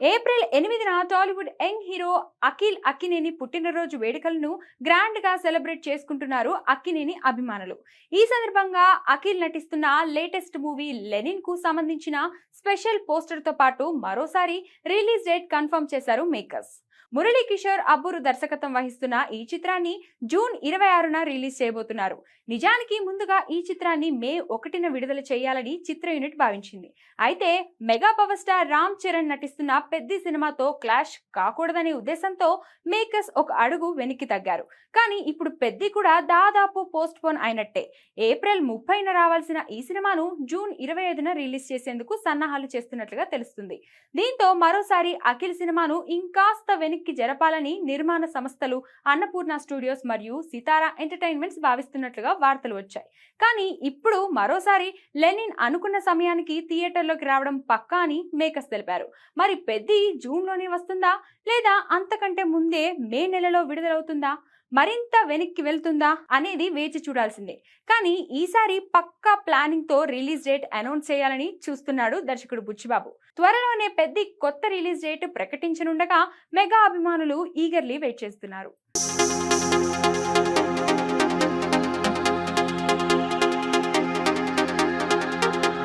April 8న Tollywood young hero Akhil Akkineni పుట్టినరోజు వేడుకలను గ్రాండ్ గా సెలబ్రేట్ చేసుకుంటున్నారు అక్కినేని అభిమానులు. ఈ సందర్భంగా అఖిల్ నటిస్తున్న లేటెస్ట్ మూవీ లెనిన్ కు సంబంధించిన స్పెషల్ పోస్టర్ తో పాటు మరోసారి రిలీజ్ డేట్ కన్ఫర్మ్ చేశారు మేకర్స్. మురళీ కిషోర్ అబ్బూరు దర్శకత్వం వహిస్తున్న ఈ చిత్రాన్ని జూన్ 26న రిలీజ్ చేయబోతున్నారు. నిజానికి ముందుగా ఈ చిత్రాన్ని మే 1న విడుదల చేయాలని చిత్ర యూనిట్ భావించింది. అయితే mega power star Ram Charan నటిస్తున్న పెద్ది సినిమాతో క్లాష్ కాకూడదనే ఉద్దేశంతో మేకర్స్ ఒక అడుగు వెనక్కి తగ్గారు. కానీ ఇప్పుడు పెద్ది కూడా దాదాపు పోస్ట్ పోన్ అయినట్టే. ఏప్రిల్ 30న రావాల్సిన ఈ సినిమాను జూన్ 25న రిలీజ్ చేసేందుకు సన్నాహాలు చేస్తున్నట్లుగా తెలుస్తుంది. దీంతో మరోసారి అఖిల్ సినిమాను ఇంకాస్త వెనక్కి జరపాలని నిర్మాణ సంస్థలు అన్నపూర్ణ స్టూడియోస్ మరియు సితారా ఎంటర్టైన్మెంట్స్ భావిస్తున్నట్లుగా వార్తలు వచ్చాయి. కానీ ఇప్పుడు మరోసారి లెనిన్ అనుకున్న సమయానికి థియేటర్లోకి రావడం పక్కా అని మేకర్స్ తెలిపారు. మరి పెద్ది జూన్లోనే వస్తుందా లేదా అంతకంటే ముందే మే నెలలో విడుదలవుతుందా, మరింత వెనక్కి వెళ్తుందా అనేది వేచి చూడాల్సిందే. కానీ ఈసారి పక్కా ప్లానింగ్ తో రిలీజ్ డేట్ అనౌన్స్ చేయాలని చూస్తున్నాడు దర్శకుడు బుచ్చిబాబు. త్వరలోనే పెద్ది కొత్త రిలీజ్ డేట్ ప్రకటించనుండగా మెగా అభిమానులు ఈగర్లీ వెయిట్ చేస్తున్నారు.